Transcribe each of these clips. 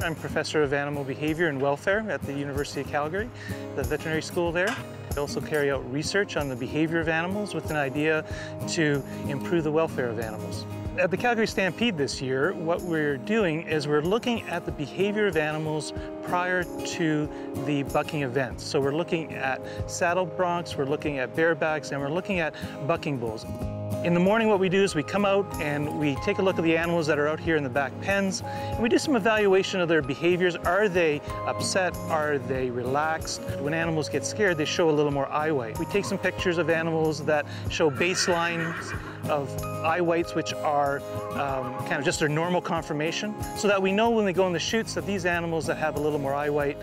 I'm Professor of Animal Behavior and Welfare at the University of Calgary, the veterinary school there. I also carry out research on the behavior of animals with an idea to improve the welfare of animals. At the Calgary Stampede this year, what we're doing is we're looking at the behavior of animals prior to the bucking events. So we're looking at saddle broncs, we're looking at barebacks, and we're looking at bucking bulls. In the morning, what we do is we come out and we take a look at the animals that are out here in the back pens, and we do some evaluation of their behaviors. Are they upset? Are they relaxed? When animals get scared, they show a little more eye white. We take some pictures of animals that show baselines of eye whites, which are kind of just their normal conformation, so that we know when they go in the chutes that these animals that have a little more eye white,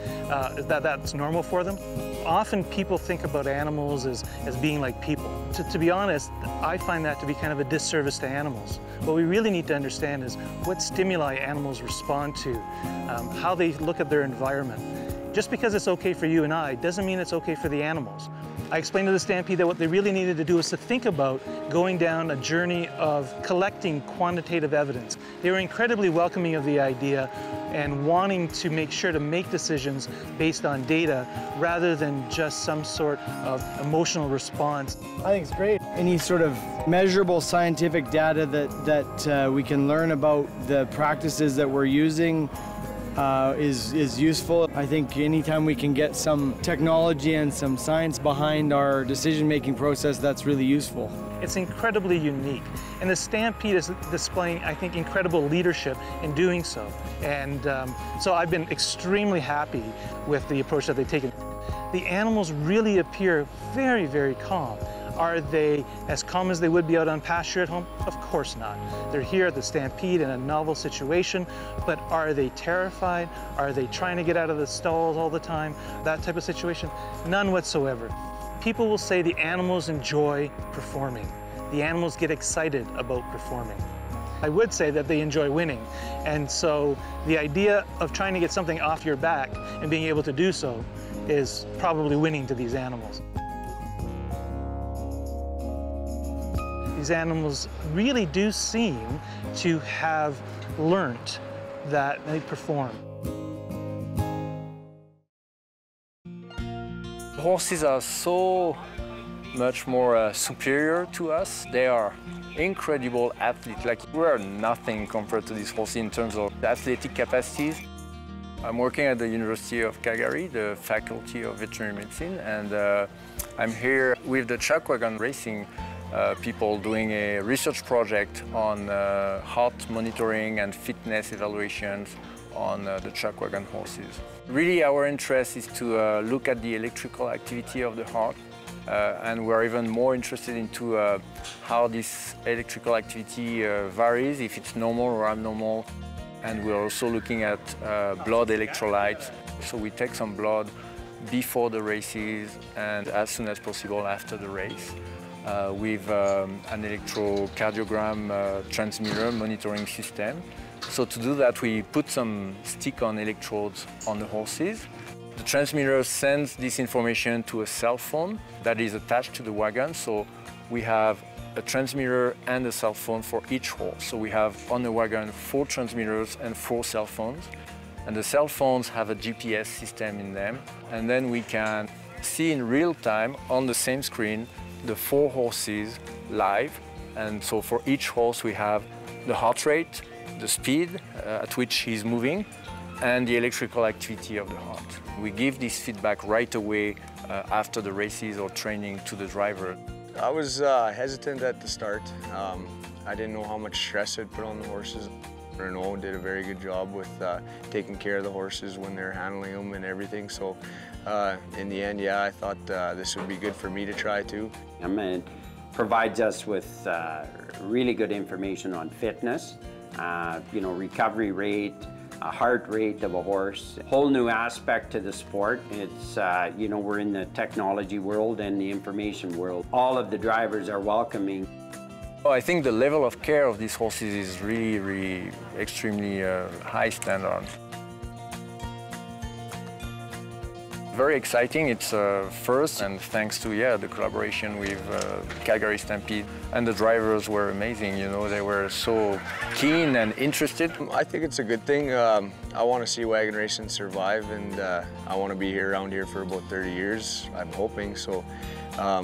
that's normal for them. Often people think about animals as being like people. To be honest, I find that to be kind of a disservice to animals. What we really need to understand is what stimuli animals respond to, how they look at their environment. Just because it's okay for you and I doesn't mean it's okay for the animals. I explained to the Stampede that what they really needed to do was to think about going down a journey of collecting quantitative evidence. They were incredibly welcoming of the idea and wanting to make sure to make decisions based on data rather than just some sort of emotional response. I think it's great. Any sort of measurable scientific data that we can learn about the practices that we're using is useful. I think anytime we can get some technology and some science behind our decision-making process, that's really useful. It's incredibly unique, and the Stampede is displaying, I think, incredible leadership in doing so. And so I've been extremely happy with the approach that they've taken. The animals really appear very, very calm. Are they as calm as they would be out on pasture at home? Of course not. They're here at the Stampede in a novel situation, but are they terrified? Are they trying to get out of the stalls all the time? That type of situation? None whatsoever. People will say the animals enjoy performing. The animals get excited about performing. I would say that they enjoy winning. And so the idea of trying to get something off your back and being able to do so is probably winning to these animals. These animals really do seem to have learnt that they perform. Horses are so much more superior to us. They are incredible athletes. Like, we are nothing compared to these horses in terms of athletic capacities. I'm working at the University of Calgary, the Faculty of Veterinary Medicine, and I'm here with the chuck wagon racing people doing a research project on heart monitoring and fitness evaluations on the chuck wagon horses. Really, our interest is to look at the electrical activity of the heart, and we're even more interested into how this electrical activity varies, if it's normal or abnormal. And we're also looking at blood electrolytes. So we take some blood before the races and as soon as possible after the race, with an electrocardiogram transmitter monitoring system. So to do that, we put some stick-on electrodes on the horses. The transmitter sends this information to a cell phone that is attached to the wagon. So we have a transmitter and a cell phone for each horse. So we have on the wagon 4 transmitters and 4 cell phones. And the cell phones have a GPS system in them. And then we can see in real time on the same screen the 4 horses live. And so for each horse we have the heart rate, the speed at which he's moving, and the electrical activity of the heart. We give this feedback right away after the races or training to the driver. I was hesitant at the start. I didn't know how much stress I'd put on the horses. Renault did a very good job with taking care of the horses when they're handling them and everything. So in the end, yeah, I thought this would be good for me to try too. It provides us with really good information on fitness, recovery rate, heart rate of a horse. Whole new aspect to the sport. It's, we're in the technology world and the information world. All of the drivers are welcoming. I think the level of care of these horses is really, really extremely high standard. very exciting. It's first, and thanks to the collaboration with Calgary Stampede. And the drivers were amazing, you know, they were so keen and interested. I think it's a good thing. I want to see wagon racing survive, and I want to be around here for about 30 years, I'm hoping. So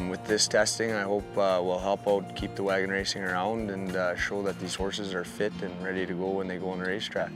with this testing, I hope will help out keep the wagon racing around and show that these horses are fit and ready to go when they go on the racetrack.